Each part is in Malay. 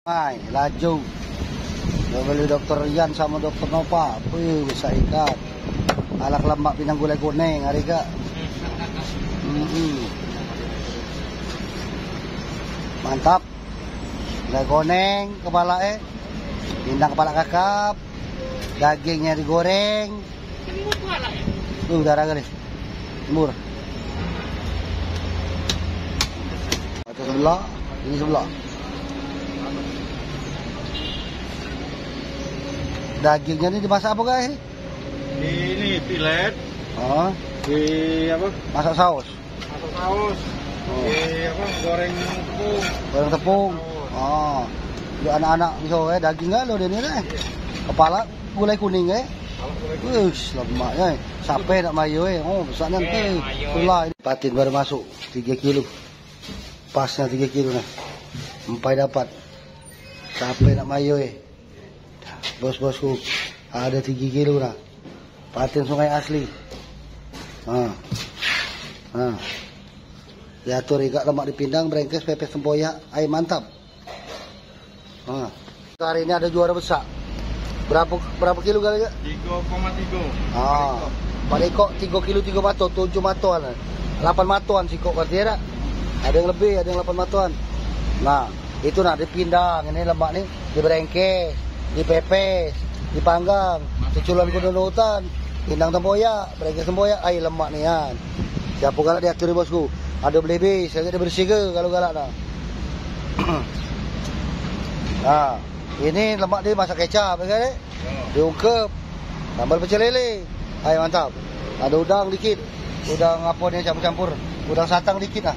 Hai, laju. Dah beli Dokter Rian sama Dokter Nova. Bisa ikat. Alak lemak Pinang gulai kuning hari kak. Mantap. Gulai kuning kepala pindang kepala kakap. Dagingnya digoreng. Darah kali. Timur. Atau sebelah, ini sebelah. Dagingnya ini dimasak apa guys? Ini pilet. Oh. Di apa? Masak saus. Masak saus. Oh. Di apa? Goreng tepung. Goreng tepung. Oh. Untuk anak-anak bisa daging enggak lo dia ni Kepala gulai kuning Wush, lemaknya. Sampai nak mayo Oh, besarnya nanti. Pula ini patin baru masuk 3 kilo. Pasnya 3 kilo nah. Empai dapat. Sampai nak mayo Bos-bosku ada 3 kilo lah. Patin sungai asli. Diatur ikat lemak dipindang, brengkes, pepes tempoyak, mantap. Hari ini ada juara besar. Berapa kilo kali ya? 3,3. Palikok 3 kilo 3 mato, 7 matoan. 8 matoan sih kok berarti ada. Ada yang lebih, ada yang 8 matoan. Nah, itu nak dipindang ini lemak nih, dibrengkes, dipepes, dipanggang, diculan kudu hutan, pindang tempoyak, brengkes tempoyak, lemak nih kan. Siapa galak diatur bosku. Ada belebis, saya ada bersih ke kalau galak nah. Nah, ini lemak dia masak kecap kan diungkep, sambal pecel lele. Mantap. Ada udang dikit. Udang apa ni campur-campur. Udang satang dikit lah.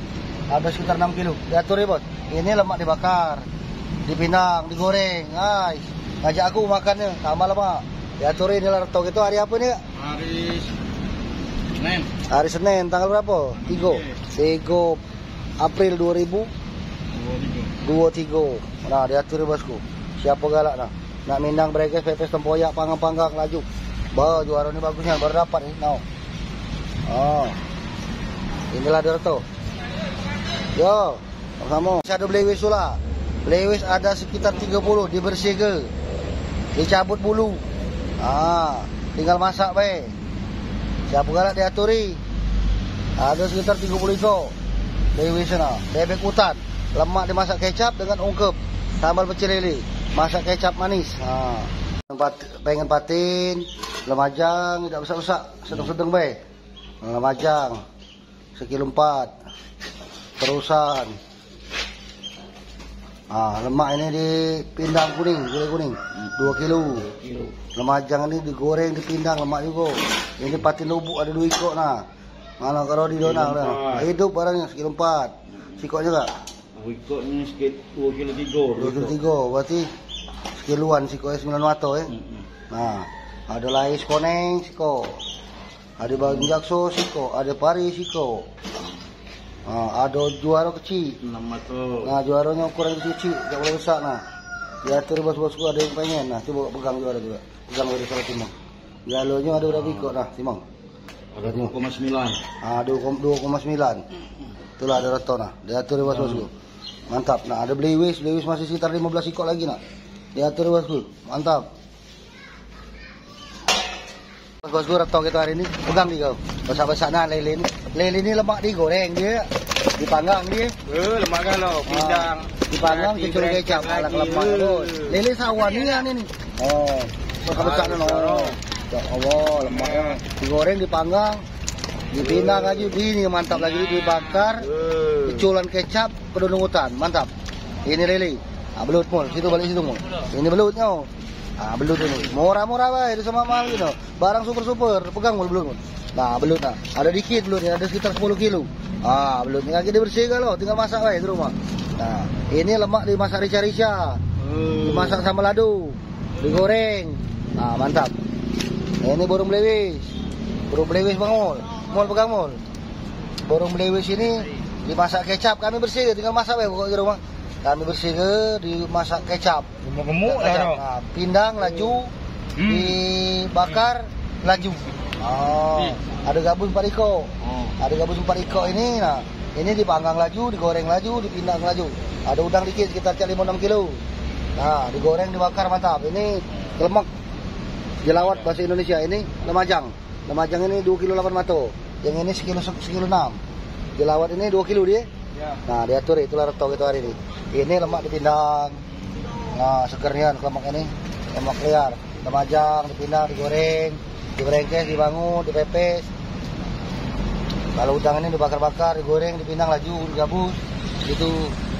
Ada sekitar 6 kilo. Diatur bos. Ini lemak dibakar, dipindang, digoreng. Ngajak aku makannya, tambah lemak. Diatur ini lah retok itu hari apa ni kak? Hari Senin. Hari Senin, tanggal berapa? 3 April 2023. Nah, diatur bosku. Siapa galak nah? Nak mindang brengkes, pepes tempoyak, panggang-panggang laju. Bah, juara ni bagusnya baru dapat ni. Now. Inilah Dorto. Yo, sama. Ada belewis pula. Belewis ada sekitar 30 dibersih ke. Dicabut bulu. Tinggal masak bae. Siapa galak diaturi. Ada sekitar 30 ekor. Belewis sana. Bebek hutan. Lemak dimasak kecap dengan ungkep. Sambal pecel lele. Masak kecap manis. Pengen patin, lemajang, tidak usah-usah, sedang-sedang baik. Lemajang, 1,4 kilo. Terusan. Lemak ini dipindang kuning, gulai kuning, 2 kilo. Lemajang ini digoreng, dipindang, lemak juga. Ini patin lubuk ada 2 ekor nah. Mana kalau di dona hidup barangnya 1,4 kilo. Sikoknya enggak? Ikutnya sikit 2 kilo 3. 2 kilo 3 berarti sekiluan siko 9 mato Nah, ada lais koneng siko. Ada bagian jakso siko, ada pari siko. Ada juara kecil 6 mato. Nah, juaranya ukuran kecil, enggak boleh besar nah. Diatur bos-bosku ada yang pengen. Nah, coba pegang juara juga. Pegang dari salah timang. Jalonya ada berapa ikut nah, timang? Ada 2,9. Ada 2,9. Itulah ada reto nah. Diatur bos-bosku. Mantap. Nah, ada belewis masih sekitar 15 ikut lagi nak. Diatur bosku. Mantap. Bosku reto kita hari ini. Pegang nih kau. Besar-besar nah lele ini. Lele ini lemak digoreng dia. Dipanggang dia. Lemak kalau pindang. Dipanggang dicuci kecap alang lemak terus. Lele sawan ni kan ini. Besar-besar no. Ya Allah, lemaknya digoreng, dipanggang, dipindang lagi, ini mantap lagi, dibakar, diculan kecap, kedunung hutan, mantap. Ini lele. Belut mul, situ balik situ mul. Ini belutnya. Belut ini. Murah-murah bae, itu sama mahal gitu. Barang super-super, pegang mul belut mul. Nah, belut nah. Ada dikit belutnya, ada sekitar 10 kilo. Belutnya lagi dibersih kalau, tinggal masak bae di rumah. Nah, ini lemak dimasak rica-rica. Dimasak sama ladu, digoreng. Mantap. Ini burung belewis. Burung belewis bang mul. Mul pegang mul. Burung belewis ini dimasak kecap, kami bersih, tinggal masak bae pokok di rumah. Kami bersih ke dimasak kecap. Gemuk dah. Pindang laju, dibakar laju. Ada gabus 4 ekor. Ada gabus 4 ekor ini nah. Ini dipanggang laju, digoreng laju, dipindang laju. Ada udang dikit sekitar 5-6 kilo. Nah, digoreng, dibakar, mantap. Ini lemak jelawat bahasa Indonesia. Ini lemajang. Lemajang ini 2 kilo 800. Yang ini sekilo 6. Jelawat ini 2 kilo dia. Ya. Nah, diatur itulah retok itu hari ini. Ini lemak dipindang. Nah, segernya lemak ini. Lemak liar. Lemajang dipindang, digoreng, diberengkes, dibangun, dipepes. Kalau udang ini dibakar-bakar, digoreng, dipindang laju, digabus. Gitu.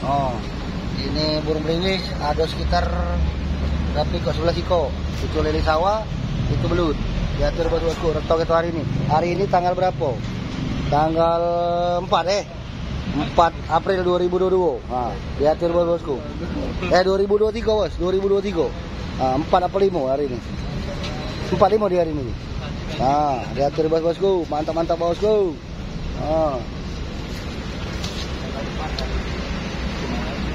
Oh. Ini burung beliwis ada sekitar berapa kok 11 iko. Itu lele sawah, itu belut. Diatur bosku retok itu hari ini. Hari ini tanggal berapa? Tanggal 4 April 2022. Nah, diatur bosku. 2023 bos, 2023. 4 apa 5 hari ini? 45 di hari ini. Nah, diatur bosku. Mantap bosku. Nah.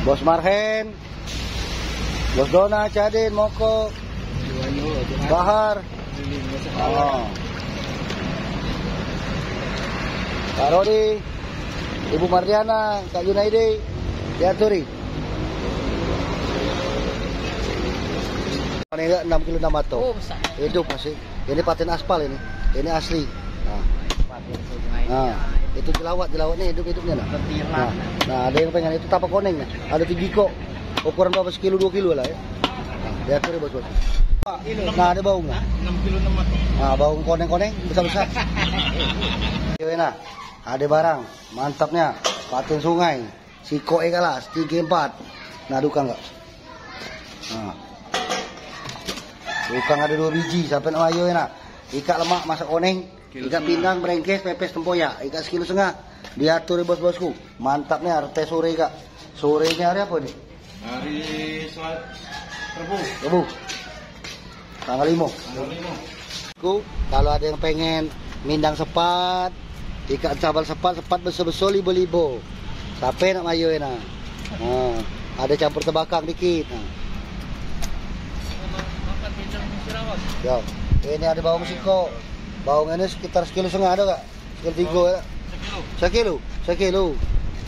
Bos Marhen, Bos Dona, Cadin, Moko, Bahar, Kak Rodi, Ibu Mardiana, Kak Junaidi, diaturi. Ini 6 kilo 600. Oh, besar. Hidup masih. Ini paten aspal ini. Ini asli. Nah, itu jelawat nih hidup-hidupnya nah. Nah, ada yang pengen itu tapak koneng. Ada 3 kok. Ukuran berapa sekilo 2 kilo lah ya. Nah, diatur ya bos. Nah, ada baung lah. 6 kilo 600. Nah, baung koneng-koneng besar-besar. Nah, ada barang mantapnya. Paten sungai. Siko kalas 3-4. Nah, dukang enggak? Nah. Dukang ada 2 biji sampai nak ayo enak. Ikat lemak masak koneng. Ikat pindang, berengkes, pepes, tempoyak. Ikat sekilo setengah. Diatur bos-bosku. Mantapnya RT sore kak. Sorenya hari apa nih? Hari Rebu. Tanggal 5. Kalau ada yang pengen mindang sepat, ikat cabal sepat besar-besar libo-libo. Sampai nak mayo enak. Nah, ada campur tebakang dikit. Nah. Yo, ini ada bawang siko. Bawang ini sekitar sekilo setengah ada kak? Sekilo 3 ya? Sekilo.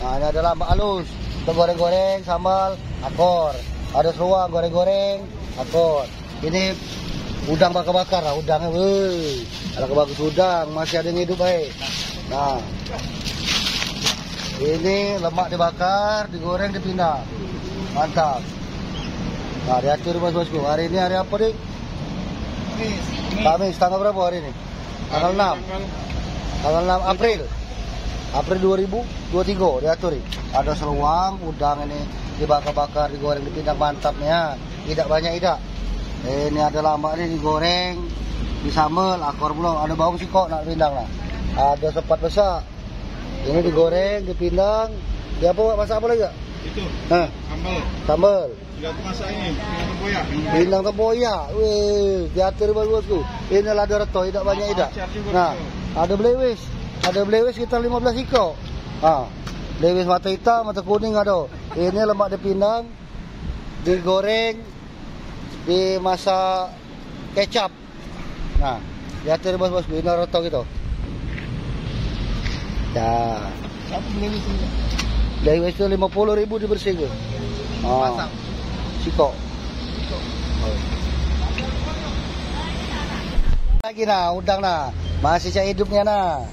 Nah, ini ada lambak halus. Kita goreng-goreng, sambal, akor. Ada seruang, goreng-goreng, akor. Ini udang bakar-bakar lah, udangnya. Wih, ada kebagus udang, masih ada yang hidup baik. Nah, ini lemak dibakar, digoreng, dipindang. Mantap. Nah, diatur bos-bosku. Hari ini hari apa nih? Kamis, tanggal berapa hari ini? Tanggal 6 April 2023 diatur. Ada seruang, udang ini dibakar-bakar, digoreng, dipindang mantapnya. Tidak banyak tidak. Ini ada lambak ini digoreng, disambel, akor belum. Ada bawang siko nak pindang lah. Ada sepat besar. Ini digoreng, dipindang. Dia apa masak apa lagi? Itu. Sambal. Juga aku masak ini, tempoyak. Pindang tempoyak. Wih, diatur bosku. Ini lada reto, tidak banyak tidak. Nah, ada belewis. Ada belewis sekitar 15 iko. Ah, belewis mata hitam, mata kuning ada. Ini lemak dipindang, digoreng, dimasak kecap. Nah, diatur bos-bosku. Ini reto gitu. Ya. Siapa belewis ini? Belewis itu 50.000 dibersihkan. Ah. Siko. Lagi nah, udang nah. Masih cak hidupnya nah.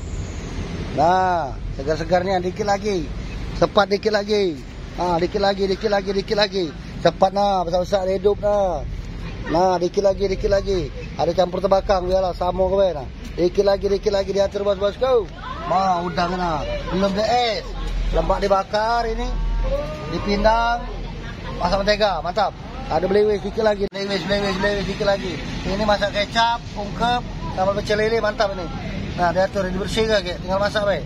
Nah, segar-segarnya dikit lagi. Sepat dikit lagi. Ah, dikit lagi. Sepat nah, besar-besar hidup nah. Nah, dikit lagi. Ada campur tebakang biarlah sama ke nah. Dikit lagi diatur bos-bosku. Nah, udang nah. Belum es. Lemak dibakar ini. Dipindang. Masak mentega, mantap. Ada belewis dikit lagi, belewis dikit lagi. Ini masak kecap, ungkep, sambal pecel lele, mantap ini. Nah, diatur, dibersihkan kayak, tinggal masak baik.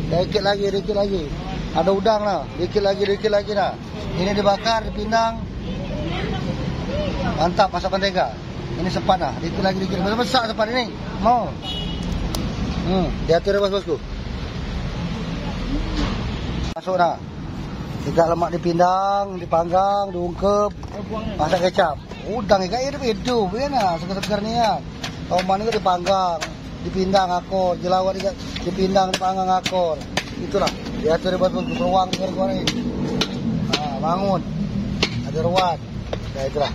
Dikit lagi. Ada udang lah, dikit lagi nah. Ini dibakar, dipindang. Mantap, masak mentega. Ini sepat nah, dikit lagi. Besar sepat ini. Mau. Diatur ya bos-bosku. Masuk nah. Ikat lemak dipindang, dipanggang, diungkep, masak kecap. Udang ikat hidup, ya nah, segar-segar niat. Toman itu dipanggang, dipindang akor, jelawat ikat dipindang, dipanggang akor. Itulah, diatur buat ruang goreng. Nah, bangun. Ada ruang. Ya itulah.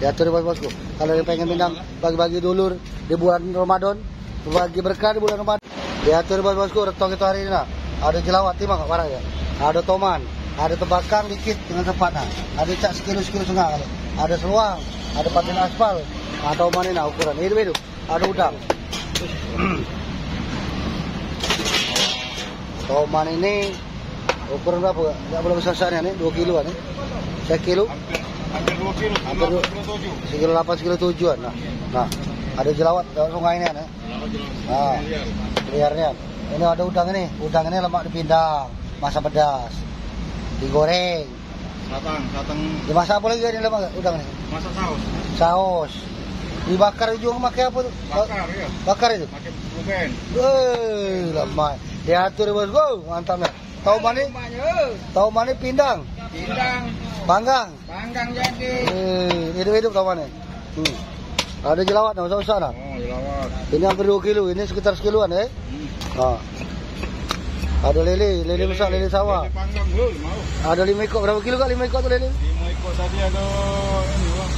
Diatur bos-bosku. Kalau yang pengen pindang bagi-bagi dulur di bulan Ramadan, bagi berkah di bulan Ramadan. Diatur bos-bosku, retong itu hari ini nah. Ada jelawat timah kak barang ya. Ada toman, ada tebakang dikit dengan sepat nah. Ada cak sekilo setengah. Ada seluang, ada patin aspal. Nah, toman ini nah ukuran. Hidup. Ada udang. Toman ini ukuran berapa? Enggak boleh besar-besarnya nih, 2 kiloan nih. 1 kilo. Hampir 2 kilo. Hampir 7. sekilo 8, sekilo 7-an. Nah, ada jelawat dalam sungai ini nih. Nah, liarnya. Ini ada udang ini lemak dipindang, masak pedas, digoreng. Satang. Dimasak apa lagi ini lemak udang ini? Masak saus. Saus. Dibakar juga pakai apa tuh? Bakar ya. Bakar itu. Pakai buben. Lemak. Diatur bos, mantapnya. Tahu mana pindang? Panggang jadi. Hidup tahu mana? Ada jelawat, nggak usah nah. Oh, jelawat. Ini hampir 2 kilo, ini sekitar sekiloan ya. Nah. Ada lele besar, lele sawah. Lele panggang belum mau. Ada 5 ekor, berapa kilo kak 5 ekor tuh lele? 5 ekor tadi ada ini bang.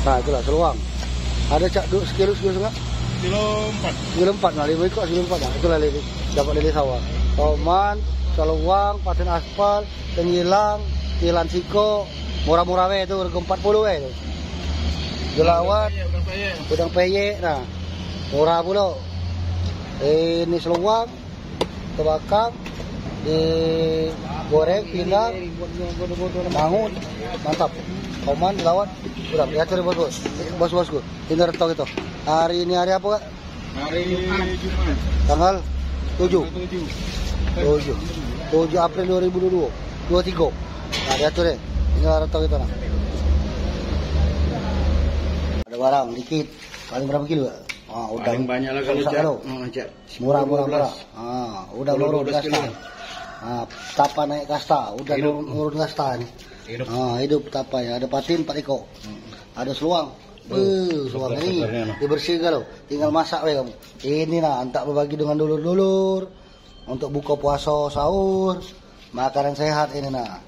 Nah itulah seluang. Ada cak sekilo setengah. Kilo 4. Sekilo 4, nah 5 ekor sekilo 4 nah. Itulah lele, dapat lele sawah. Toman, seluang, patin aspal, tenggilang, kilan siko, murah-murah weh itu, harga 40 weh itu. Jelawat, udang peyek, nah murah pula. Ini seluang, tebakang, digoreng, pindang, mangut, mantap. Toman, jelawat, udah lihat tuh bos-bosku. Ini retok itu. Hari ini hari apa kak? Hari Jumat. Tanggal 7 April 2022. Nah lihat tuh deh. Ini retok itu nah. Ada barang dikit. Paling berapa kilo? Ah, udah banyak lah kalau Cak. Murah. Ah, udah nurun kasta. Ah, tapa naik kasta, udah nurun kasta nih. Ah, hidup tapa ya. Ada patin 4 ekor. Ada seluang. Seluang ini dibersihkan loh. Tinggal masak weh kamu. Ini nah, antak berbagi dengan dulur-dulur untuk buka puasa sahur. Makanan sehat ini nah.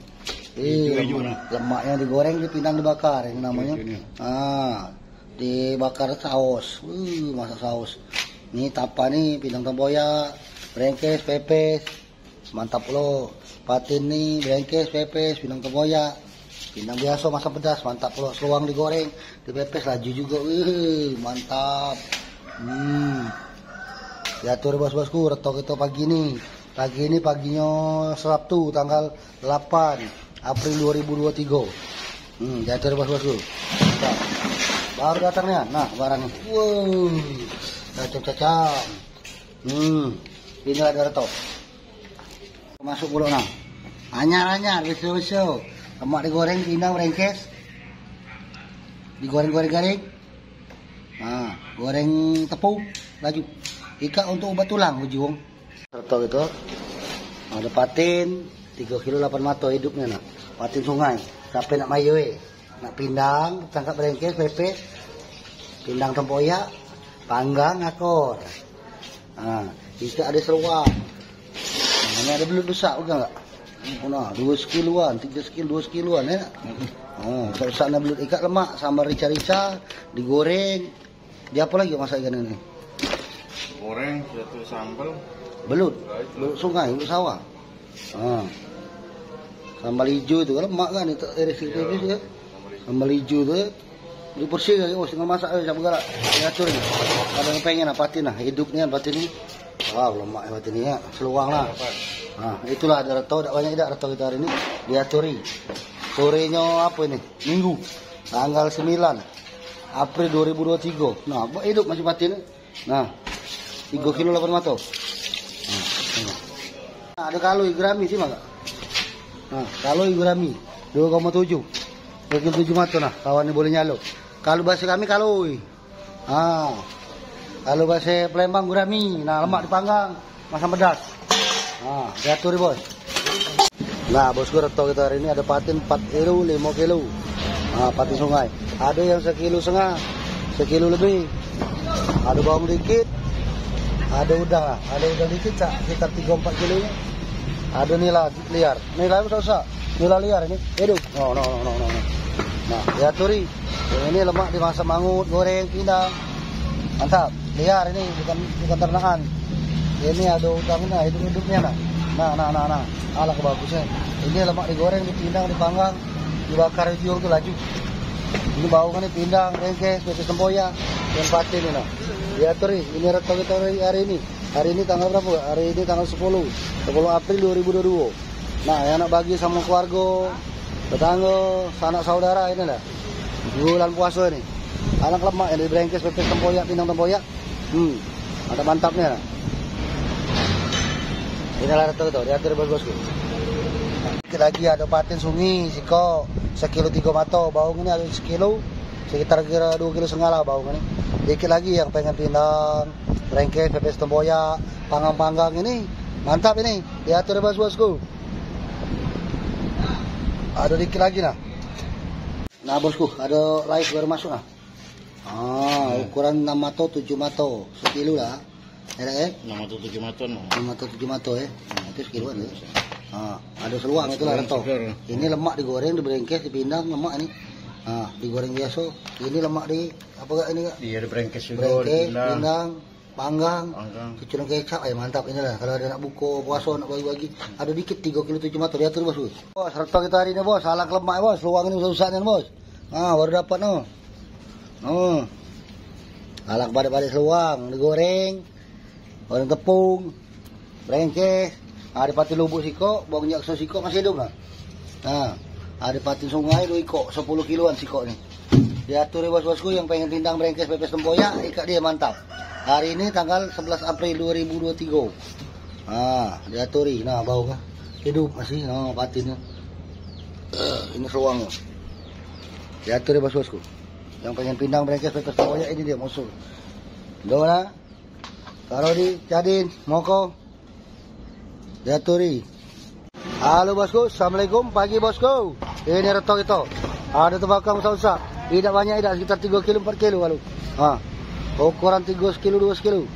Lemaknya digoreng, dipindang, dibakar ini namanya. Ah, dibakar saus. Masak saus. Ini tapa nih, pindang tempoyak, brengkes, pepes. Mantap loh. Patin nih, brengkes, pepes, pindang tempoyak. Pindang biasa masak pedas, mantap loh. Seluang digoreng, dipepes, laju juga. Mantap. Diatur bos-bosku, retok itu pagi ini. Pagi ini paginya Sabtu tanggal 8 April 2023. Diatur bos-bosku. Baru datangnya. Nah, barangnya. Wow. Cacam-cacam. Ini ada retok. Masuk dulu nah. Anyar, besok. Lemak digoreng, pindang, brengkes. Digoreng garing. Nah, goreng tepung, laju. Ikat untuk obat tulang, ujung. Retok itu. Ada patin, 3 kilo 8 mato hidupnya nah. Patin sungai. Sampai nak mayo nak pindang, tangkap brengkes, pepes, pindang tempoyak, panggang, akor. Nah, ikat ada seluang. Nah, ini ada belut besar juga enggak? Nah, 2 kiloan, 3 kilo, 2 kiloan ya. Oh, besar-besar belut ikat lemak, sambal rica-rica, digoreng. Dia apa lagi masak ikan ini? Goreng, satu sambal. Belut sungai, belut sawah. Ah. Sambal hijau itu kan lemak kan itu tipis ya. Sambal hijau itu dibersih kan, tinggal masak aja sama galak. Diatur ini. Ada yang pengen patin nah, hidupnya patin ini. Wow, lemak patin ini ya, seluang lah. Nah, itulah ada retok, tidak banyak tidak retok kita hari ini. Diaturi. Sorenya apa ini? Minggu. Tanggal 9 April 2023. Nah, hidup masih patin. Nah, 3 kilo 8 mato. Nah, ada kaloi gurami sih mak. Nah, kaloi gurami 2,7. 2,7 mato nah, kawan ini boleh nyalo. Kalau bahasa kami kaloi. Ah. Kalau bahasa Palembang gurami. Nah, lemak dipanggang, masam pedas. Nah, diatur bos. Nah, bosku retok kita hari ini ada patin 4 kilo, 5 kilo. Nah, patin sungai. Ada yang 1,5 kilo, 1 kilo lebih. Ada bawang dikit. Ada udang dikit sekitar 3-4 kilo. Ada nila liar. Nila itu susah. Nila liar ini. Hidup. No. Nah, diaturi. Ini lemak dimasak mangut, goreng, pindang. Mantap. Liar ini bukan ternakan. Ini ada udangnya, hidup-hidupnya nah. Nah. Ala kebagusnya. Ini lemak digoreng, dipindang, dipanggang, dibakar hijau tuh laju. Ini bau kan nih pindang, rengkes, pepes tempoyak, dan patin ini nah. Diaturi. Ini reto kita hari ini. Hari ini tanggal berapa? Hari ini tanggal 10 April 2022. Nah, yang nak bagi sama keluarga, tetangga, sanak saudara ini lah. Bulan puasa ini. Anak lemak yang diberengkes pepes tempoyak, pindang tempoyak. Ada mantapnya lah. Inilah reto itu, diatur bos-bosku. Lagi ada patin sungi, siko, 1 kilo 3 mato, baung ini ada 1 kilo, sekitar kira 2 kilo setengah lah baung ini. Dikit lagi yang pengen pindang, rengkes, pepes tempoyak, panggang-panggang ini, mantap ini, diatur bos-bosku. Ada dikit lagi nah. Nah bosku, ada lais baru masuk nah. Ukuran 6 mato, 7 mato, 1 kilo lah. Ya, 6 atau 7 maton. 6 atau 7 mato ya. Itu sekiluan ya. Ada seluang itulah reto. Ini lemak digoreng, diberengkes, dipindang, lemak ini. Digoreng biasa. Ini lemak di apa gak ini kak? Iya, diberengkes juga, pindang, panggang, cucurang kecap, mantap inilah. Kalau ada nak buka puasa nak bagi-bagi, ada dikit 3 kilo 7 mato diatur bos. Bos, reto kita hari ini bos, salak lemak bos, seluang ini susah-susahnya bos. Baru dapat no. Salak balik-balik seluang, digoreng, goreng tepung, berengkes. Ada patin lubuk siko, bawang jakso siko masih hidup lah. Ada patin sungai 2 iko, 10 kiloan siko nih. Diatur ya bos-bosku yang pengen pindang berengkes pepes tempoyak, ikat dia mantap. Hari ini tanggal 11 April 2023. Diaturi. Nah, bau kan? Hidup masih, patinnya. Ini seluangnya. Diatur ya bos-bosku. Yang pengen pindang berengkes pepes tempoyak ini dia musuh. Dona. Taruh di jadin, moko. Diaturi. Halo bosku, assalamualaikum pagi bosku. Ini reto itu. Ada tebakang usah-usah. Tidak banyak, tidak sekitar 3 kilo 4 kilo lalu. Ukuran 3 kilo 2 kilo.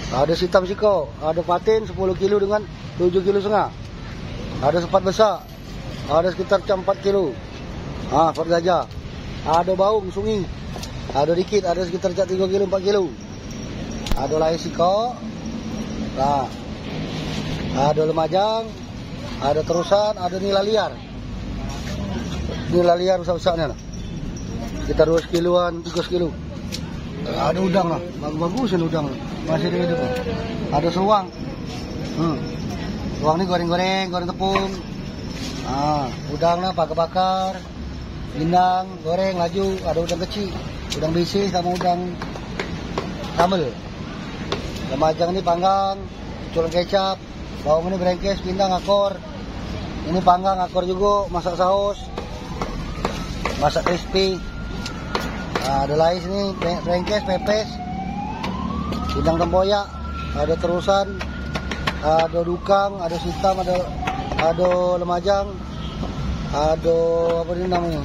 Ada hitam siko, ada patin 10 kilo dengan 7 kilo setengah. Ada sepat besar. Ada sekitar 4 kilo. Sepat gajah. Ada baung sungi. Ada dikit, ada sekitar 3 kilo 4 kilo. Ada lais siko. Nah. Ada lemajang, ada terusan, ada nila liar. Nila liar besar-besarnya. Sekitar 2 kiloan, 3 kilo. Ada udang lah, bagus-bagus udang. Masih ada hidup. Ada seluang. Seluang ini goreng-goreng, goreng tepung. Udangnya bakar-bakar. Pindang, goreng, laju. Ada udang kecil, udang bisi sama udang sambal. Lemajang ini panggang, culang kecap. Bawang ini berengkes, pindang, akor. Ini panggang, akor juga, masak saus. Masak crispy. Ada lais ini, berengkes, pepes. Pindang tempoyak. Ada terusan. Ada dukang, ada hitam, ada lemajang. Ada apa ini namanya?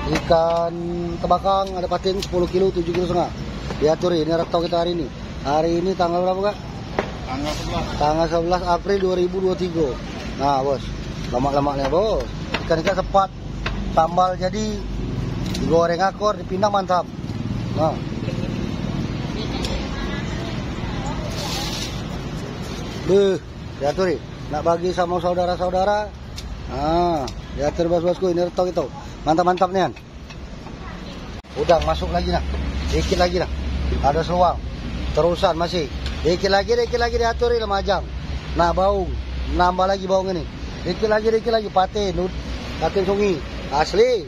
Ikan tebakang, ada patin 10 kilo, 7 kilo setengah. Diatur ini reto kita hari ini. Hari ini tanggal berapa kak? Tanggal 11 April 2023. Nah bos, lemak-lemaknya bos. Ikan-ikan sepat, tambal jadi, digoreng akor, dipindang mantap. Nah, diatur. Nak bagi sama saudara-saudara. Diatur bos-bosku, ini retok itu. Mantap-mantap nih. Udang masuk lagi nah. Dikit lagi nah. Ada seluang. Terusan masih. Dikit lagi diatur lemajang. Nah baung, nambah lagi baung ini. Dikit lagi patin sungi asli.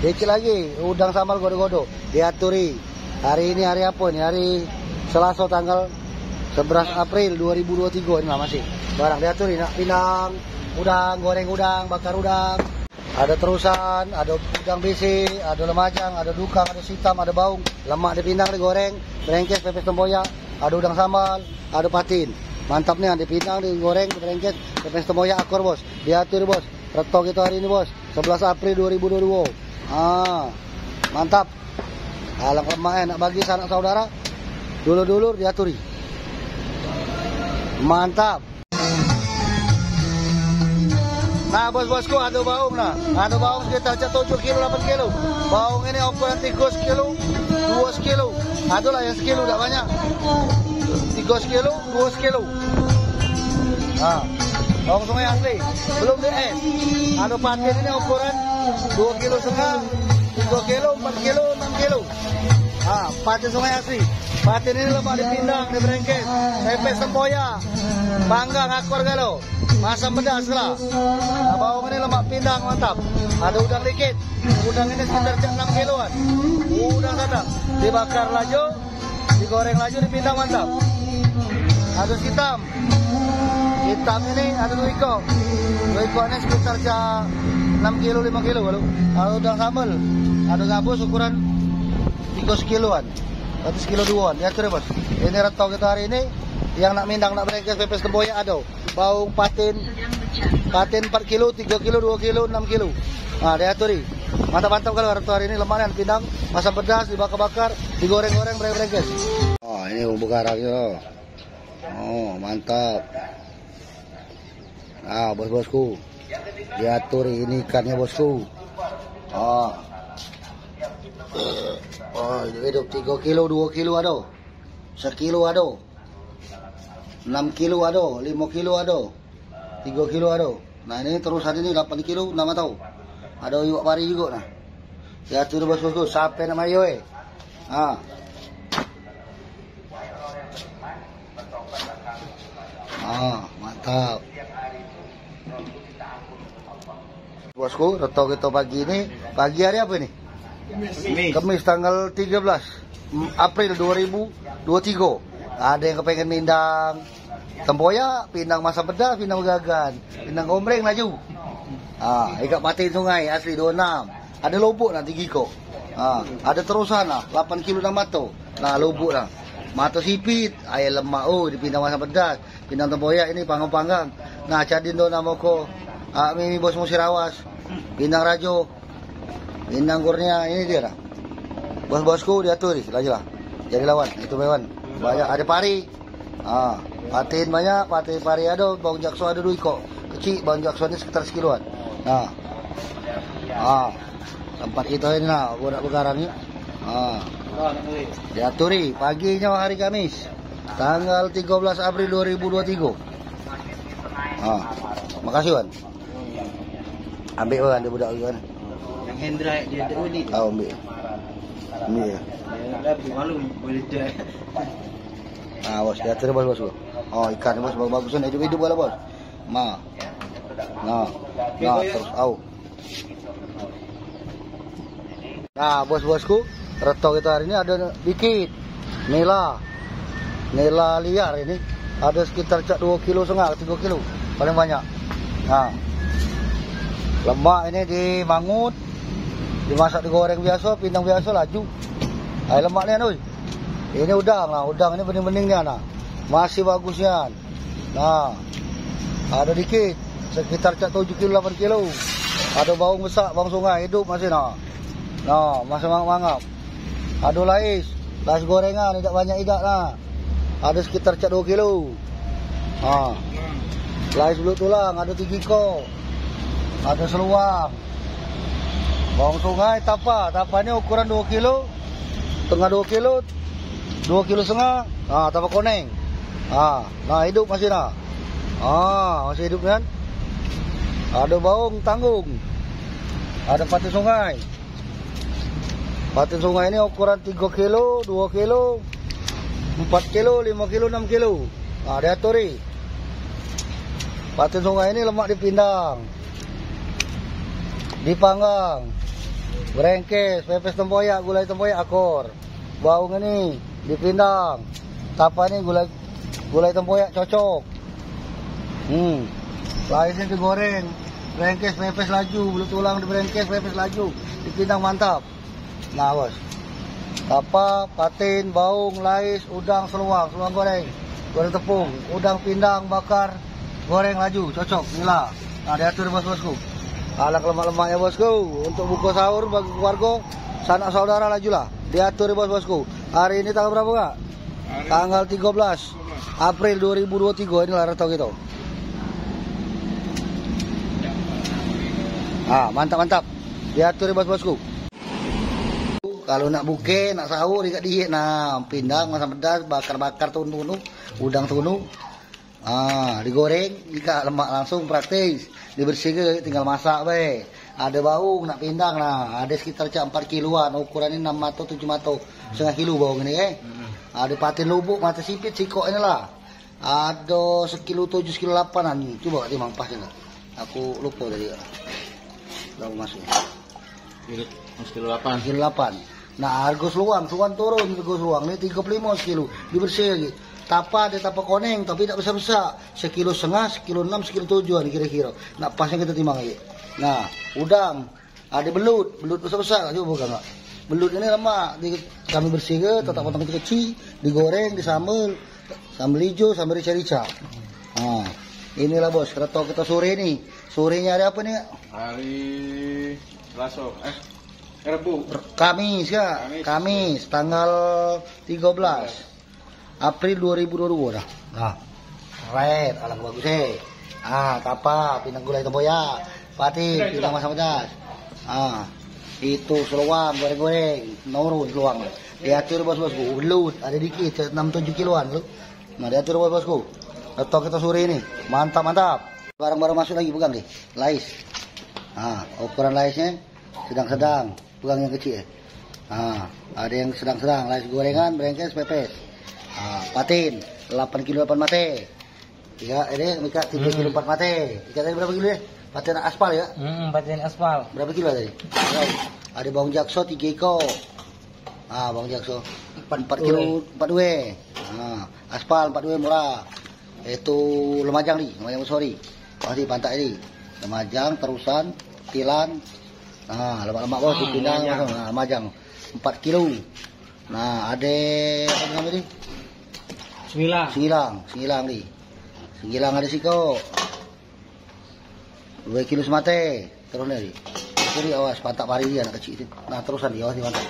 Dikit lagi udang sambal godo-godo. Diaturi. Hari ini hari apa nih? Hari Selasa tanggal 11 April 2023 ini lah masih. Barang diaturi nak pindang, udang, goreng udang, bakar udang. Ada terusan, ada udang bisi, ada lemajang, ada dukang, ada hitam, ada baung, lemak dipindang, digoreng, berengkes, pepes tempoyak. Ada udang sambal, ada patin. Mantap nih, dipindang, digoreng, diberengkes, pepes tempoyak akor bos. Diatur bos. Reto kita hari ini bos. 11 April 2022. Mantap. Alang lemak enak bagi sanak saudara. Dulur-dulur diaturi. Mantap. Nah bos-bosku, ada baung nah. Ada baung sekitar 7 kilo 8 kilo. Baung ini ukuran 3 kilo 2 kilo. Ada lah yang sekilo tak banyak. 3 kilo 2 kilo. Nah, baung sungai asli. Belum DS. Ada patin ini ukuran 2 kilo setengah, 3 kilo 4 kilo 6 kilo. Ah, patin sungai asli. Patin ini lemak di pindang, di berengkes, tempe sempoyak, panggang, akor galau, masam pedas lah. Nah, bawang ini lemak pindang mantap. Ada udang dikit. Udang ini sekitar 6 kiloan. Udang sadap. Dibakar laju, digoreng laju, dipindang mantap. Ada hitam. Hitam ini ada 2 ekor. 2 ekor ini sekitar 6 kilo 5 kilo kalau. Ada udang sambal. Ada gabus ukuran 3 kiloan. 100 kilo 2an. Ya bos. Ini retau kita hari ini. Yang nak mindang, nak berengkes, pepes tempoyak ada. Baung patin 4 kilo, 3 kilo, 2 kilo, 6 kilo. Nah, dia atur. Mantap-mantap kalau retau hari ini. Lemak kan pindang, masam pedas, dibakar-bakar, digoreng-goreng, berengkes. Oh, ini bumbu karangnya. Oh, mantap. Nah, bos-bosku. Diatur ini ikannya bosku. Oh. Oh, hidup 3 kilo, 2 kilo ada. 1 kilo ada. 6 kilo ada, 5 kilo ada. 3 kilo ada. Nah, ini terus hari ini 8 kilo, nama tahu. Ada iwak pari juga nah. Diatur bos-bosku, sampai nama yoe. Ah. Ah, mantap. Bosku, retau kita pagi ini. Pagi hari apa ini? Kamis tanggal 13 April 2023. Ada yang kepengen mindang tempoyak, pindang masam pedas, pindang gagan, pindang omreng laju. Ah, ikat patin sungai asli 26. Ada lubuk nah 3 kilo. Ah, ada terusan lah 8 kilo dan mato. Nah, lubuk lah. Mato sipit, ayam lemak oh dipindang masam pedas, pindang tempoyak ini panggang-panggang. Nah, cadin do nama ko. Mimi bos musirawas. Pindang rajo. Pindang kurnia ini dia lah. Bos-bosku diatur lagi lah. Jadi lawan itu hewan. Banyak ada pari. Ah, patin banyak, patin pari ada, bawang jakso ada 2 ekor. Kecil bawang jakso ini sekitar 1 kiloan. Nah. Ah. Tempat kita ini nah, budak begarang ni. Ah. Diaturi paginya hari Kamis. Tanggal 13 April 2023. Ah. Makasih Wan. Ambil kan dia budak kan. Yang Hendra dia ada ni. Oh, ambil. Ambil. Lebih malu boleh dia. Ah, bos, dia terus bos. Oh, ikan bos bagus-bagusan hidup-hidup kalau bos. Nah. Nah, terus au. Nah, bos-bosku, retok kita hari ini ada dikit. Nila liar ini. Ada sekitar 2 kilo setengah, 3 kilo. Paling banyak. Nah. Lemak ini dimangut, dimasak digoreng biasa, pindang biasa laju. Ay lemak ni oi. Ini udang lah, udang ini bening-beningnya nah. Masih bagusnya. Nah. Ada dikit, sekitar 7 kilo 8 kilo. Ada baung besar, baung sungai hidup masih nah. Nah, masih mangap. Ada lais gorengan tidak banyak idak nah. Ada sekitar 2 kilo. Ah. Lais belut tulang ada 3 ekor. Ada seluang. Bawang sungai tapa ini ukuran 2 kilo. Tengah 2 kilo. 2 kilo setengah. Ah, tapa koneng. Ah, nah hidup masih nah. Ah, masih hidup kan? Ada baung tanggung. Ada patin sungai. Patin sungai ini ukuran 3 kilo, 2 kilo, 4 kilo, 5 kilo, 6 kilo. Nah, diaturi. Patin sungai ini lemak dipindang, dipanggang, berengkes, pepes tempoyak, gulai tempoyak akor. Baung ini dipindang. Tapa ini gulai tempoyak cocok. Lainnya digoreng, berengkes, pepes laju, belut tulang diberengkes, pepes laju, dipindang mantap. Nah bos, tapa, patin, baung, lais, udang, seluang goreng, goreng tepung, udang pindang, bakar, goreng laju, cocok, nila. Nah diatur bos-bosku. Alak lemak-lemaknya bosku, untuk buka sahur bagi keluarga, sanak saudara lajulah. Diatur bos-bosku. Hari ini tanggal berapa kak? Tanggal 13 April 2023, inilah retau kita. Mantap. Diatur ya bos-bosku. Kalau nak buke, nak sahur dekat diet. Nah, pindang masam pedas, bakar-bakar tunu, udang tunu. Digoreng, ikat lemak langsung praktis. Dibersih ke, tinggal masak be. Ada baung nak pindang nah, ada sekitar 4 kiloan, ukuran ini 6 mato 7 mato, setengah kilo baung ini Ada patin lubuk, mata sipit, sikok ini lah. Ada sekilo 7, sekilo 8 ni. Coba kat timang pas enggak? Aku lupa tadi. Berapa masuknya? Kilo 8. Kilo 8. Nah, harga seluang turun harga seluang ni 35 sekilo. Dibersih lagi. Tapa ada tapa koneng tapi tak besar-besar. Sekilo setengah, sekilo 6, sekilo 7 ni kira-kira. Nak pasnya kita timbang lagi. Nah, udang. Ada belut besar-besar. Coba buka enggak? Belut ini lemak. Kami bersih ke, tetap potong kecil-kecil, digoreng, disambal. Sambal hijau, sambal rica-rica. Inilah bos, reto kita sore ni. Sorenya ada apa ni? Hari Selasa. Rabu. Kamis ya? Kamis, tanggal 13 April 2022 dah. Red, alang bagus tapa, pindang gulai tempoyak, patin, pindang masam pedas. Itu seluang, goreng-goreng, nurun seluang. Diatur bos-bosku, belut, ada dikit, 6-7 kiloan tu. Nah, diatur bos-bosku. Reto kita sore ini, mantap. Barang-barang masuk lagi, pegang deh, lais. Ukuran laisnya sedang-sedang, pegang yang kecil. Ada yang sedang-sedang, lais gorengan, brengkes, pepes. Patin, 8 kilo 8 mate. Ini Mika 3 kilo 4 mate. Ikat tadi berapa kilo ya? Patin aspal ya? Patin aspal. Berapa kilo tadi? Ada bawang jakso 3 ekor. Bawang jakso 4 kilo 42. Aspal 42 murah. Itu Lumajang nih, Lumajang sorry. Pasti pantai ini. Lumajang, Terusan, Tilan. Lemak-lemak bos dipindang Lumajang 4 kilo. Nah, ada apa namanya ni? Silang nih. Silang ada siko. 2 kilo semate. Terus ni. Jadi awas pantak pari dia anak kecil itu. Nah, terusan dia awas di pantai.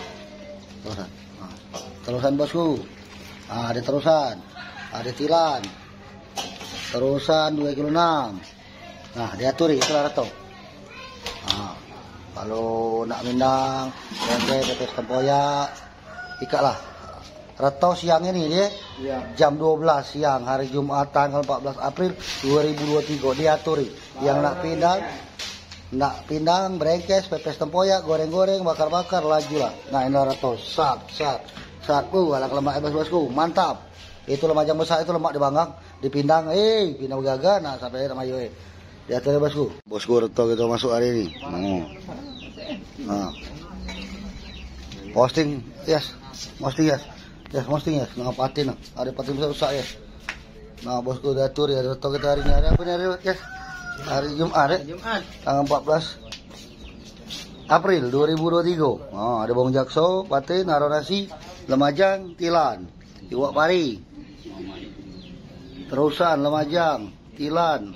Terusan bosku. Ada terusan. Ada tilan. Terusan 2 kilo 6. Nah, diatur itulah reto. Kalau nak mindang, pepes tempoyak, ikatlah. Reto siang ini dia jam 12 siang hari Jumat tanggal 14 April 2023 diatur. Yang nak pindang, brengkes, pepes tempoyak, goreng-goreng, bakar-bakar, lajulah. Nah, ini reto sat. Alang lemak bos-bosku, mantap. Itu lemak yang besar itu lemak dibanggang, dipindang, pindang gaga, nah sampai nama yo. Diatur bosku. Bosku reto kita masuk hari ini. Posting, yes. Nah, patin, ada patin besar yes. Nah, bosku diatur ya reto kita hari ini. Hari apa ni hari yes? Hari Jumat tanggal 14 April 2023. Ada bawang jakso, patin, naro nasi, Lumajang, tilan, iwak pari. Terusan Lumajang, tilan,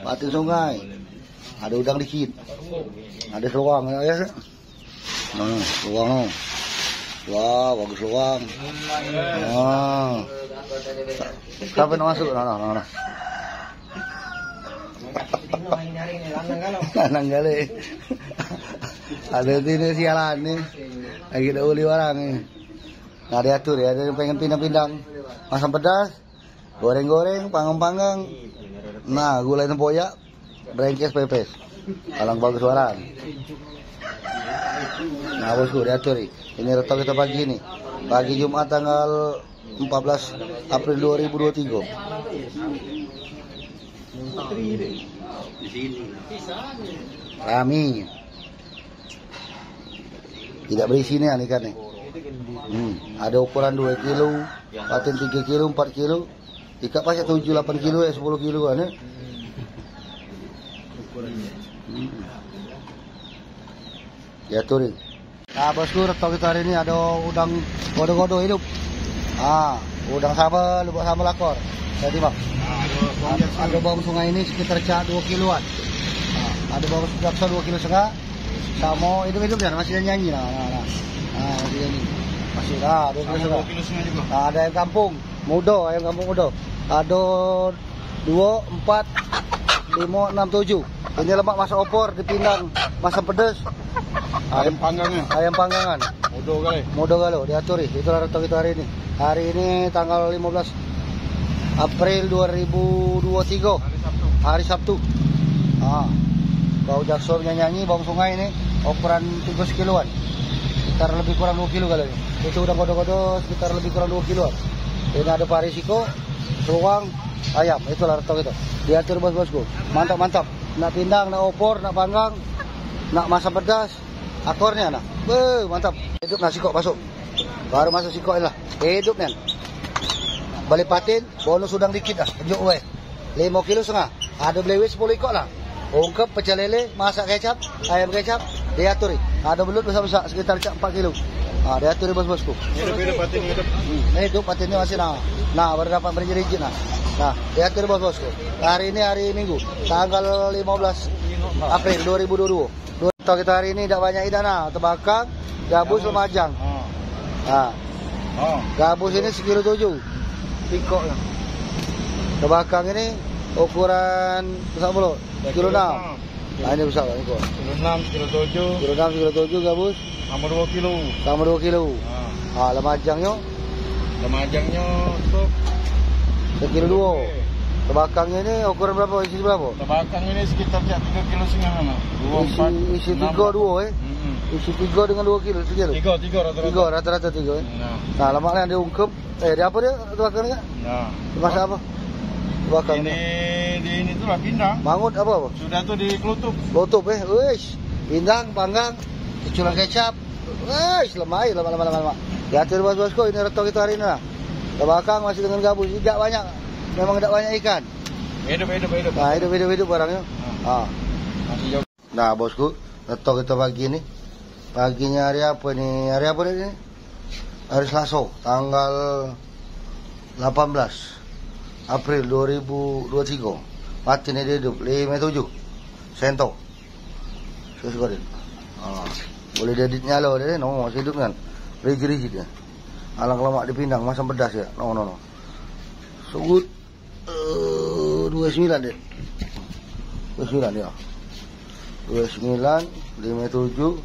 patin sungai. Ada udang dikit. Ada seluang ya. Seluang. Wah, bagus seluang. Siapa nak masuk? Nah. Lanang kali. Ada ini sialan ni. Lagi dah uli orang ni. Nah, diatur ya, ada yang pengen pindang-pindang. Masam pedas, goreng-goreng, panggang-panggang. Nah, gulai tempoyak, brengkes, pepes. Alang bagus warang. Nah, bosku diatur ni. Ini reto kita pagi ni. Pagi Jumat tanggal 14 April 2023. Rami. Tidak berisi ni ikan ni. Ada ukuran 2 kilo, patin 3 kilo, 4 kilo. Ikat pasal 7-8 kilo 10 kilo kan. Ya tu ni. Bosku reto kita hari ni ada udang godo-godo hidup. Udang sambal, lubuk sambal lakor. Jadi bang. Ada bawang sungai ini sekitar 2 kiloan. Ada bawang jaksa 2 kilo setengah. Samo hidup-hidup ya masih nyanyi nah. Masih nyanyi. Masih 2 kilo setengah. Ada ayam kampung muda, Ada 2, 4, 567. Ini lemak masak opor di Pinang, masam pedas. Ayam panggangnya. Ayam panggangan. Modo kali. Galo diaturi. Itulah retok kita hari ini. Hari ini tanggal 15 April 2023. Hari Sabtu. Bau Jackson nyanyi bawang sungai ini ukuran 3 kiloan. Sekitar lebih kurang 2 kilo kali ini. Itu udah kodo-kodo sekitar lebih kurang 2 kiloan. Ini ada parisiko, suwang, ayam. Itulah retok itu. Diatur bos-bosku. Mantap. Nak pindang, nak opor, nak panggang, nak masak pedas. Akornya nah. Mantap. Hidup nasi kok masuk. Baru masuk sikok lah. Hidup nih. Balik patin, bonus udang dikit lah. Tunjuk weh. 5 kilo setengah. Ada beli 10 ikut lah. Ungkep, pecel lele, masak kecap, ayam kecap, diatur. Ada belut besar-besar sekitar 4 kilo. Diatur bos-bosku. Hidup patin hidup. Hidup patinnya masih nah baru dapat berijit nah. Nah, diatur bos-bosku. Hari ini hari Minggu, tanggal 15 April 2022. Untuk kita hari ini tidak banyak idana, terbakar, gabus Lumajang. Gabus ini sekilo 7. Pikok. Terbakar ini ukuran besar belum? Kilo 6. Nah, ini besar ini kok. Kilo 6, kilo 7. Kilo 6, kilo 7 gabus. Sama 2 kilo. Sama 2 kilo. Lumajangnya untuk sekilo 2. Terbakangnya ini ukuran berapa? Isi berapa? Terbakang ini sekitar 3 kilo setengah mana? Isi 3 2 Isi 3 dengan 2 kilo sekilo. 3 rata-rata 3 Nah, lemaknya dia ungkep. Dia apa dia terbakangnya? Masak apa? Terbakang. Ini tuh lah pindang. Mangut apa? Sudah tuh dikelutup. Kelutup pindang, panggang, keculan kecap. Lemah. Diatur bos-bosku, ini retok kita hari ini lah. Terbakang masih dengan gabus, tidak banyak. Memang tidak banyak ikan. Hidup. Nah, hidup barangnya. Nah, bosku, retok kita pagi ini. Paginya hari apa nih? Hari apa ini? Hari Selasa, tanggal 18 April 2023. Patin dia hidup 57 sento. Sesuai. Boleh dia edit nyalo dia, masih hidup kan. Rigid dia. Alang lemak dipindang, masam pedas ya. No. Sugut 29 deh. 29 ya. 29 57.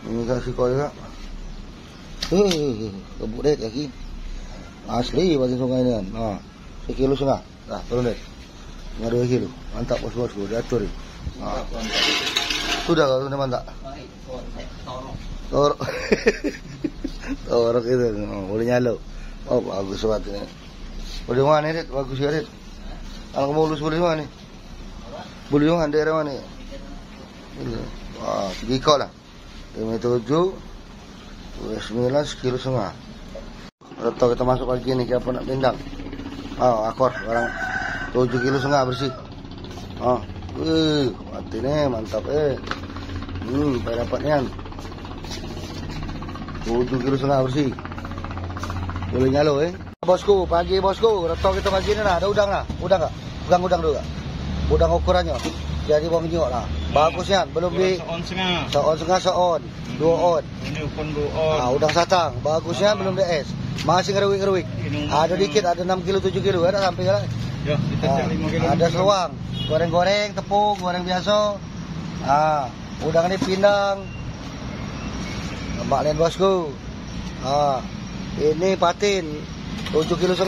Ini kasih kau juga. Kebuk deh kaki. Asli pasir sungai ini kan. 1,5 kilo. Nah, turun deh. 2 kilo. Mantap bos-bosku, diatur. Sudah kalau sudah mantap. Torok itu. Boleh nyalo. Bagus banget ini. Boleh mana ni? Bagus ya, kalau kamu lulus boleh mana? Boleh mana daerah mana? Pergi kau lah. 57, 29, 1,5 kilo. Retok kita masuk pagi ni, siapa nak pindang? Akor, barang 7,5 kilo bersih. Mati ni, mantap Pai dapat ni kan. 7,5 kilo bersih. Boleh nyalo Bosku, pagi bosku, retok kita pagi ni lah, ada udang lah. Udang tak? Udang dulu tak? Udang ukurannya. Jadi bawang minyak lah. Bagusnya, belum di... Seon setengah. 2 on. Ini ukun 2 on. Udang satang. Bagusnya belum di es. Masih ngerewik. Ada dikit, ada 6 kilo, 7 kilo. Ada sampai lah. Ya, kita cek 5 kilo. Ada seluang. Goreng-goreng, tepung, goreng biasa. Udang ni pindang. Lemak lain bosku. Ini patin 7,5 kilo.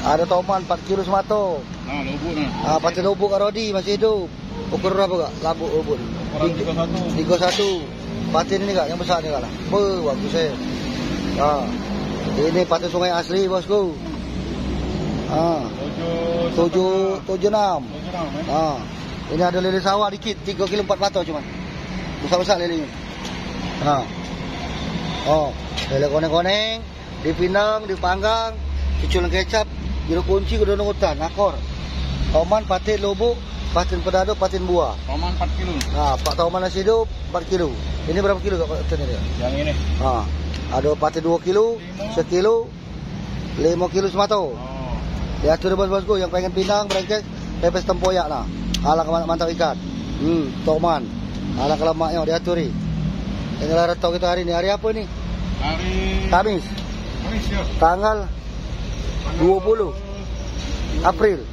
Ada toman 4 kilo semato. Lubuk nah. Patin lubuk karodi masih hidup. Ukur berapa kak? Labuk lubuk. 31. Patin ini kak, yang besar ni kak lah. Bagus Ini patin sungai asli bosku. 76. Ini ada lele sawah dikit, 3 kilo 4 patah cuma. Besar-besar lele ini. Lele koneng-koneng, dipindang, dipanggang, cuculan kecap, jeruk kunci, kedonong hutan, akor. Toman, patin lubuk, patin pedado, patin buah. Toman 4 kilo. Pak toman nasi hidup 4 kilo. Ini berapa kilo kak patin ini? Yang ini. Ada patin 2 kilo, 1 kilo, 5 kilo semato. Ya tu bos-bosku yang pengen pindang, berengkes, pepes tempoyak lah. Alang mantap ikan. Toman. Alang lemaknya diaturi. Inilah retok kita hari ini. Hari apa ni? Hari Kamis. Ya. Tanggal 20 April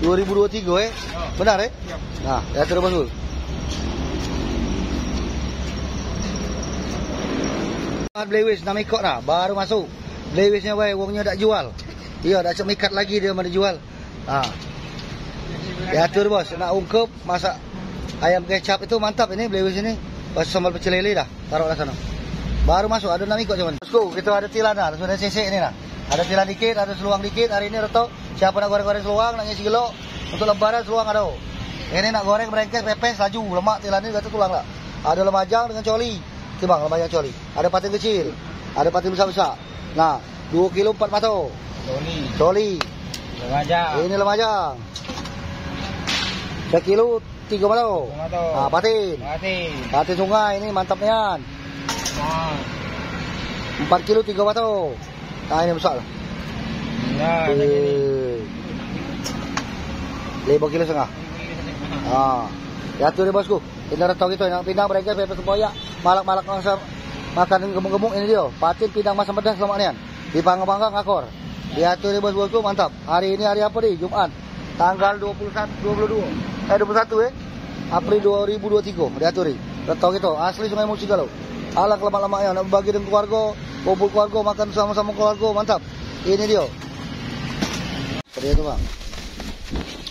2023 Benar Siap. Nah, diatur bosku. Blewis nak ikut dah, baru masuk. Blewisnya baik, wongnya dak jual. Iya, dak cek mikat lagi dia mana jual. Diatur bos, nak ungkep masak ayam kecap itu mantap ini Blewis ini. Pas sambal pecel lele dah, taruhlah sana. Baru masuk, ada nak ikut cuman. Bosku, kita ada tilan dah, sudah CC ini dah. Ada tilan dikit, ada seluang dikit. Hari ini reto, siapa nak goreng-goreng seluang, nak ngisi kilo. Untuk lebaran seluang ada. Ini nak goreng berengkes, pepes, laju, lemak, tilan ini gak tulang lah. Ada lemajang dengan coli. Bang, lemajang coli. Ada patin kecil, ada patin besar-besar. Nah, 2 kilo 4 pato. Coli. Lemajang. Ini lemajang. 1 kilo 3 pato. Nah, patin. Patin sungai ini mantap nian. 4 kilo 3 pato. Nah, ini besar lah. Nah, 5 kilo setengah. Diatur ya bosku. Ini retok itu yang pindang mereka pepes tempoyak. Malak-malak makan gemuk-gemuk ini dia. Patin pindang masam pedas lemak nian. Dipanggang-panggang ngakor. Diatur ya bosku mantap. Hari ini hari apa nih? Jumat. Tanggal 21 April 2023. Diatur ya. Retok itu asli Sungai Musi kalau. Alang lemak-lemaknya nak bagi dengan keluarga, kumpul keluarga makan sama-sama keluarga mantap. Ini dia. Seperti itu bang.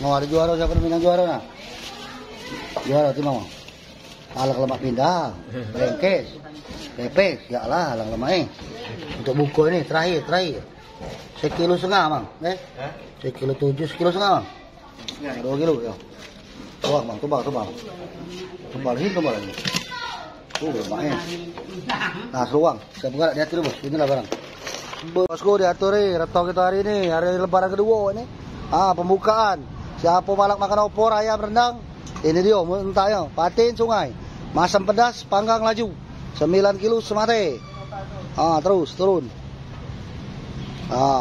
Oh ada juara, siapa yang minang juara nak? Juara tu mau. Alang lemak pindang, berengkes, pepes, ya lah alang lemak Untuk buku ini terakhir. 1,5 kilo bang, 1,7 kilo 1,5 kilo bang. 2 kilo ya. Tuang bang, tubal ini. Lemaknya. Nah seluang, saya buka diatur bos, inilah barang. Bosku diatur retok kita hari ini, hari lebaran kedua ini. Pembukaan. Siapa malak makan opor, ayam rendang. Ini dia, mentahnya. Patin sungai. Masam pedas, panggang laju. 9 kilo semate. Terus, turun.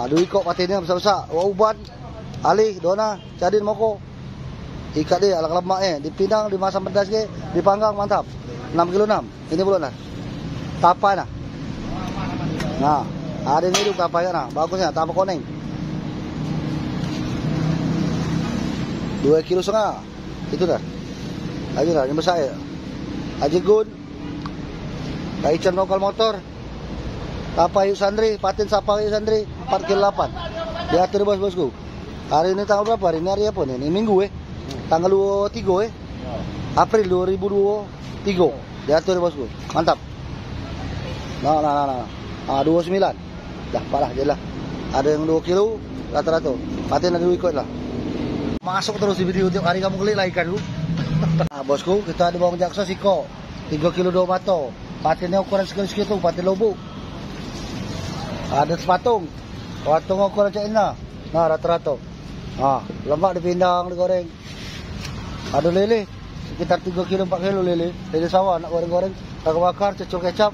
Dua ikut patinnya besar-besar. Uban, alih, dona, cadin, moko. Ikat dia, alang lemaknya. Dipindang, dimasam pedas ke, dipanggang, mantap. 6 kilo 6. Ini belum nah. Tapa nah. Nah, ada ini hidup tapanya nah. Bagusnya, tapa koneng. 2,5 kilo. Itu dah. Lagi dah, yang besar ya. Haji Gun. Kaichan lokal motor. Tapa yuk sandri, patin sapa yuk sandri 4 kilo 8. Diatur bos-bosku. Hari ini tanggal berapa? Hari ini hari apa nih? Ini minggu Tanggal 23 April 2023. Diatur bosku. Mantap. Nah. 29. Dah, parah jelah. Ada yang 2 kilo rata-rata. Patin ada 2 ikut lah. Masuk terus di video tiap hari kamu klik like dulu. Nah, bosku, kita ada bawang jaksa siko 3 kilo 2 bato. Patinnya ukuran segitu, patin lobuk. Ada sepatung. Patung ukuran cak ina. Nah, rata-rata. Lemak dipindang, digoreng. Ada lele sekitar 3 kilo 4 kilo lele sawah nak goreng-goreng, bakar cecul kecap,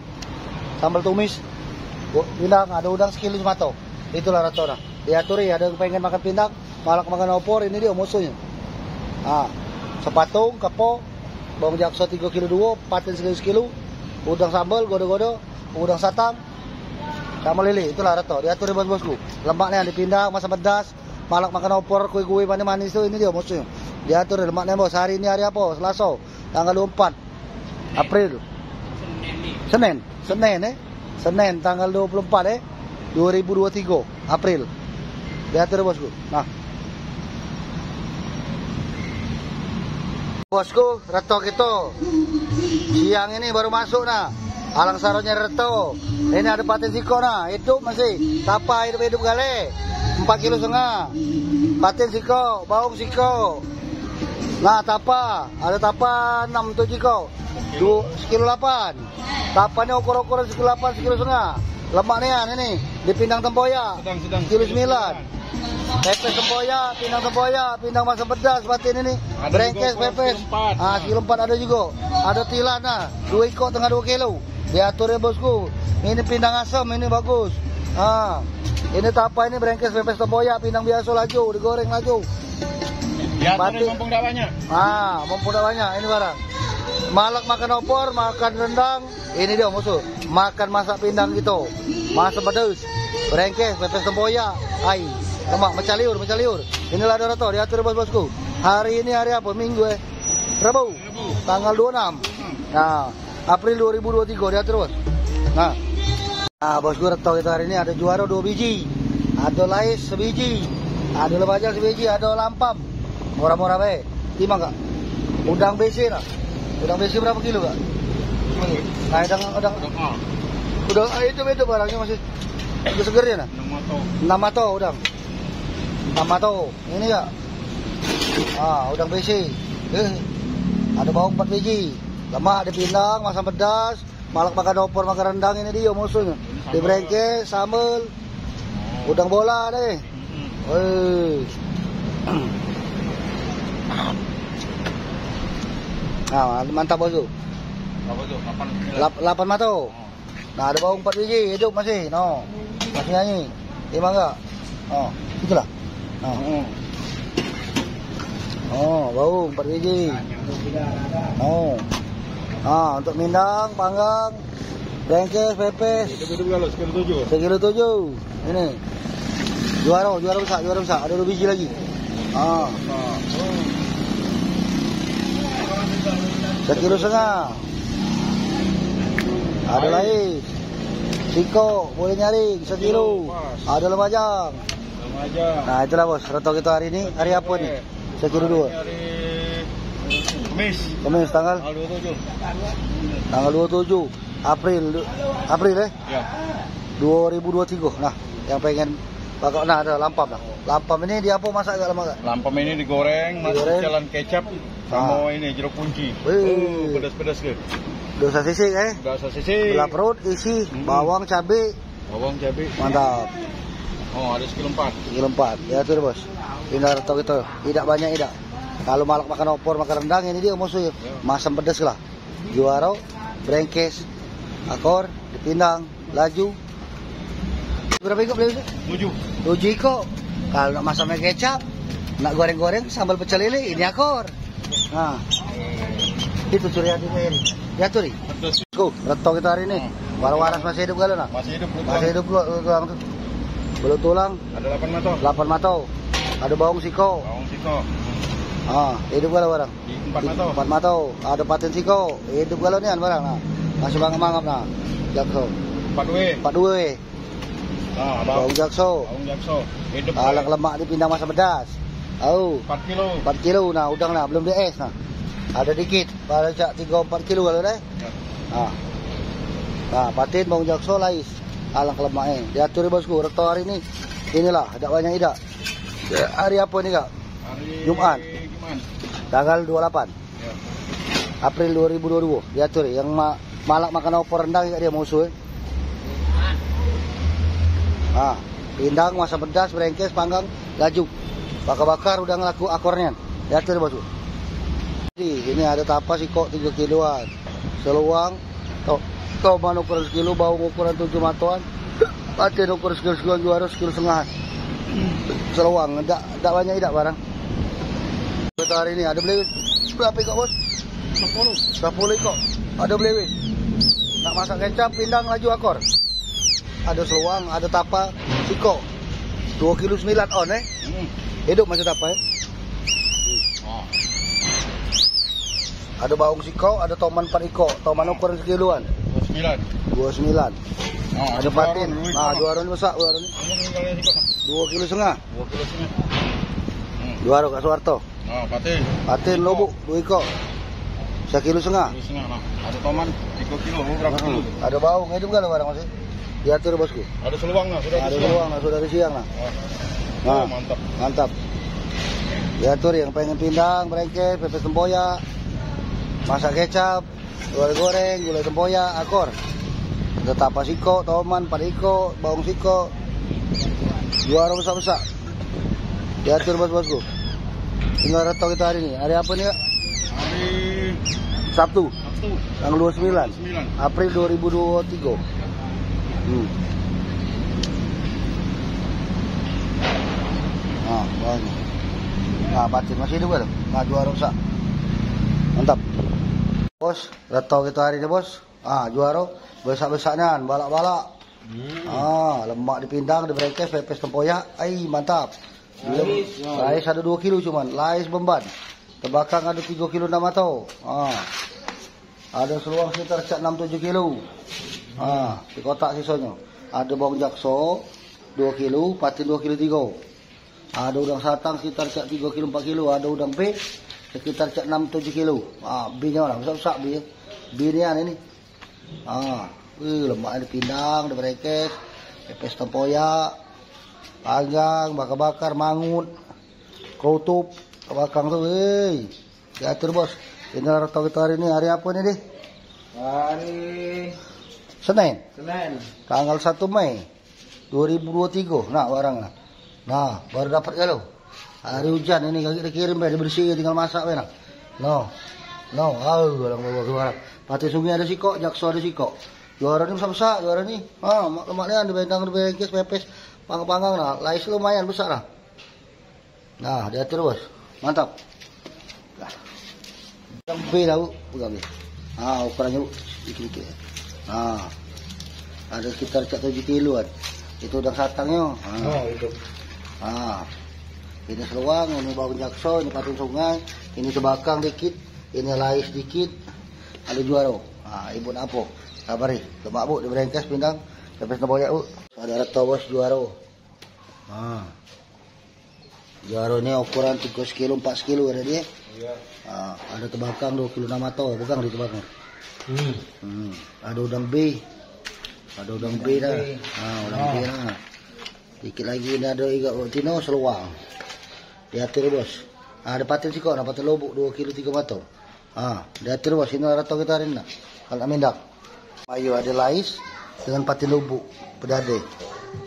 sambal tumis. Pindang, ada udang sekilo semato. Itulah rata-rata. Diatur ada yang pengen makan pindang, malak makan opor, ini dia musuhnya. Sepatung, kepo, bawang jaksa 3 kilo 2, patin sekilo, udang sambal, godo-godo, udang satang, sama lele. Itulah rata. Diatur bos-bosku. Lemaknya dipindang, masam pedas, malak makan opor, kue-kue manis-manis itu, ini dia musuhnya. Diatur lemaknya bos. Hari ini hari apa? Selasa, tanggal 24 April. Senin tanggal 24 2023 April. Diatur bosku. Nah. Bosku, retok itu. Siang ini baru masuk nah. Alang saronya reto. Ini ada patin siko nah. Hidup masih. Tapa hidup gale. 4 kilo setengah. Patin siko, bawang siko. Nah, tapa, ada tapa 6-7 kilo, 1 kilo 8. Tapanya ukur-ukuran 1 kilo 8, 1 kilo setengah. Lemaknya ini dipindang tempoyak, kilo 9. Pepes tempoyak, pindang masam pedas, patin ini. Berengkes pepes. 1 kilo 4 ada juga. Ada tilan nah, 2 ikut tengah 2 kilo. Diatur ya bosku. Ini pindang asam, ini bagus. Ini tapa ini berengkes pepes tempoyak, pindang biasa laju, digoreng laju. Ya, mumpung tak banyak. Mumpung tak banyak ini barang. Malak makan opor, makan rendang, ini dia musuh. Makan masak pindang gitu. Masak pedas, berengkes, pepes tempoyak, lemak, mencaliur. Inilah Dorato, diatur bos-bosku. Hari ini hari apa? Minggu Rabu. Tanggal 26. Nah, April 2023 diatur bos. Nah, bosku Reto kita hari ini ada juara 2 biji. Ada lais sebiji. Ada lebajang sebiji, ada lampam. Murah-murah be. Timang kak. Udang BC lah. Udang BC berapa kilo kak? Nah, udang itu barangnya masih seger ya nah. 6 mato udang. 6 mato. Ini ya. Udang BC. Ada bawang 4 biji. Lemak, ada pindang, masam pedas, malak makan opor, makan rendang, ini dia musuhnya. Di brengke, sambal, udang bola deh. Nah, mantap bosku. 8 mato. Nah, ada bawang 4 biji, hidup masih. No. Masih nyanyi. Terima enggak? Itulah. Bawang 4 biji. Untuk mindang, panggang, brengkes, pepes. Sekilo 7. Ini. Juara besar. Ada 2 biji lagi. Sekilo setengah. Ada lain. Siko boleh nyari sekilo. Ada lemajang. Nah, itulah bos. Reto kita hari ini. Hari apa nih? Sekilo 2. Kamis tanggal 27 April Ya. 2023. Nah, yang pengen bakal ada lampam lah. Lampam ini di apa masak agak lama gak? Lampam ini digoreng, masuk jalan kecap sama ini jeruk kunci. Pedas-pedas ke. Dosa sisik Dosa sisi. belah perut isi bawang cabai. Mantap. Ada sekilo 4. Kilo 4. Ya tuh bos. Ini Reto kita. Tidak banyak tidak. Kalau malak makan opor, makan rendang, ini dia musuhnya. Masam pedas lah. Juara, brengkes, akor, dipindang, laju. Berapa ikut beli? 7 ikut. Kalau nak masamnya kecap, nak goreng-goreng sambal pecel lele, ini akor. Nah, itu curi hati ini. Ya turi. Reto kita hari ini. Waras masih hidup kali nak? Masih Masih hidup hidup. tulang tuh. Belut tulang. Ada 8 mato. Ada bawang siko. Hidup kalau barang. 4 mato. Ada paten siko. Hidup kalau ni barang. Nah, masih mangap nah. Jakso. 4 bawang jakso. Hidup. Alak lemak dipindang masam pedas. 4 kilo. Nah, udang nah belum di es nah. Ada dikit. Pada cak 3-4 kilo kalau deh. Nah, paten bawang jakso lais. Alak lemaknya. Diatur bosku. Reto hari ini. Inilah, ada banyak tidak. Hari apa ni kak? Jumat. Tanggal 28 April 2022. Diatur yang malak makan opor rendang dia musuh. Pindang, masam pedas, brengkes, panggang, laju. Bakar-bakar udah ngelaku akornya. Diatur bosku. Ini ada tapas siko 3 kiloan. Seluang, toman ukuran sekilo, bawang ukuran 7 matoan. Paten ukuran sekilo-sekiloan, juara sekilo setengah. Seluang, enggak banyak tidak barang. Hari ini ada beli berapa kok bos? 10 kok. Ada beli. Nak masak kecap, pindang, laju akor. Ada seluang, ada tapa, siko. 2 kilo 9 on Hidup masih tapa Ada bawang siko, ada toman 4 iko. Toman ukuran sekiloan. 29. Ada patin. Juara ini besar, juara ini. 2 kilo setengah. Juara Kak Suwarto. Patin lobuk 2 iko. 1 kilo setengah. Ada toman 3 kilo, berapa kilo? Ada bawang, hidup kan barang masih. Diatur bosku. Ada seluang lah, sudah di siang lah. Mantap. Diatur yang pengen pindang, brengkes, pepes tempoyak, masak kecap, goreng, gulai tempoyak, akor. Ada tapa siko, toman 4 iko, bawang siko. Juara besar-besar. Diatur bos-bosku. Tinggal Reto kita hari ini. Hari apa nih kak? Hari Sabtu. Tanggal 29 April 2023. Banyak. Patin masih hidup kan? Juara rusak. Mantap. Bos, Reto kita hari ini bos. Juara besar-besarnya, balak-balak. Lemak dipindang, di brengkes, pepes tempoyak. Mantap. Lais ada 2 kilo cuman. Lais Beban. Terbakang ada 3 kilo 6 atau. Ada seluang sekitar 6-7 kilo. Di kotak sisanya. Ada bawang jakso 2 kilo, patin 2 kilo 3. Ada udang satang sekitar 3 kilo 4 kilo. Ada udang B sekitar 6-7 kilo. B-nya orang besar-besar B. B-nya ini. Lemak ada pindang, ada berekes, pepes tempoyak, panggang, bakar-bakar, mangut, kroutup, bakang tuh, diatur bos. Ini rata kita hari ini, hari apa nih deh? Hari Senin. Tanggal 1 Mei 2023. Nah barang nah baru dapat kalau hari hujan ini kaki dikirim ya dibersih tinggal masak ya no orang bawa pati sungai ada sikok, jakso ada sikok. Juara ini besar juara ini. Lemaknya ada bentang, ada bengkes, pepes, panggang nah. Lais lumayan besar lah. Nah, diatur bos. Mantap. Yang B tahu, bukan B. Ukurannya dikit-dikit. Ada sekitar 7 kiloan. Itu udah satangnya. Itu. Ini seluang, ini bawang jakso, ini patung sungai, ini tebakang dikit, ini lais dikit. Ada juara. Ibu apa? Kabari, lemak bu, di berengkes pindang, pepes tempoyak bu. Ada reto bos juara. Juara ini ukuran 3 kilo, 4 kilo ada dia. Ada tebakang 2 kilo 6 atau, bukan di tebakang. Ada udang B. Ada udang B dah. Udang B dah. Dikit lagi ini ada iga rotino seluang. Diatur bos. Ada patin sikok, ada patin lobuk 2 kilo 3 matau. Diatur bos, ini reto kita hari ini. Kalau mindak. Ayo ada lais dengan patin lubuk pedade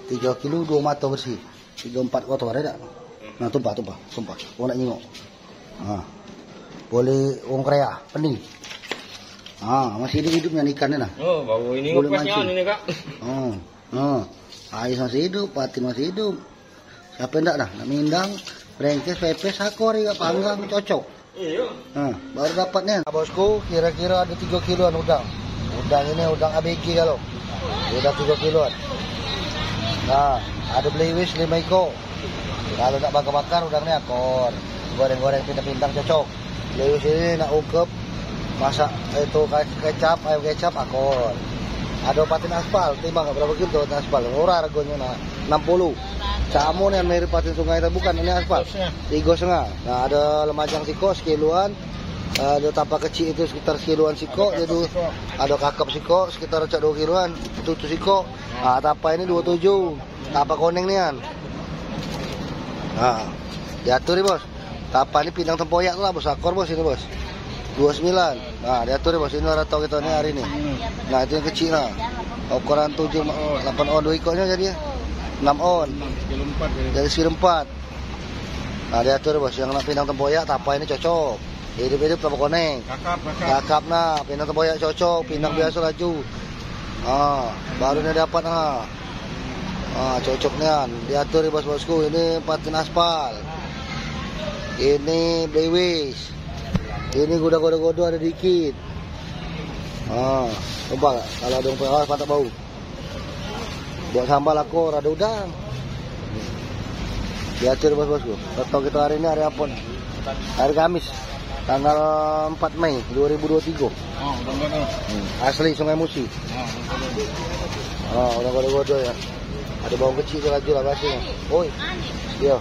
3 kilo 2 mata bersih 3-4 kotor ada tak? Nah tumpah orang nak nyengok. Boleh orang kaya pening. Masih hidupnya ikan ni nah. Baru ini boleh ngepasnya mancing. ini kak. Ais masih hidup, patin masih hidup. Siapa enggak nak mindang, brengkes, pepes, sakor, ikan panggang cocok. Iya. Baru dapatnya. Bosku kira-kira ada 3 kiloan udang. Udang ini udang ABG kalau. Udah 3 kiloan. Nah, ada blewis 5 ekor. Kalau nak bakar-bakar udangnya akor. Goreng-goreng pindah-pindah cocok. Blewis ini nak ungkep masak itu kecap, ayam kecap akor. Ada patin aspal, timbang berapa kilo patin aspal? Murah harganya nah 60. Camun yang mirip patin sungai itu bukan ini aspal. 3,5. Nah, ada lemajang siko sekiloan. Ada tapak kecil itu sekitar kiloan siko, jadi ada kakap siko sekitar 2 kiloan, itu siko. Tapak ini 27, tapak koneng nih kan. Diatur nih bos. Tapak ini pindang tempoyak lah bos, akor bos ini bos. 29. Diatur nih bos, ini rata kita nih hari ini. Nah itu yang kecil lah. Ukuran 7, 8 on 2 ikonnya jadi 6 on. Jadi sekilo 4. Diatur nih bos, yang nak pindang tempoyak tapak ini cocok. Hidup-hidup tapak koneng. Kakap nah, pindang tempoyak cocok, pindang biasa laju. Baru ini dapat cocoknya. Diatur nih bos-bosku, ini patin aspal. Ini blewis. Ini goda-goda ada dikit. Coba kalau ada yang patah bau. Buat sambal akor ada udang. Diatur bos-bosku. Tahu kita hari ini hari apa nih? Hari Kamis. Tanggal 4 Mei 2023. Asli Sungai Musi. Udah godo-godo ya. Ada bawang kecil lagi lah basnya. Oi. Iya.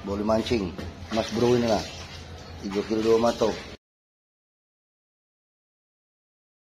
Boleh mancing. Mas bro ini lah. 3 kilo 2 matau.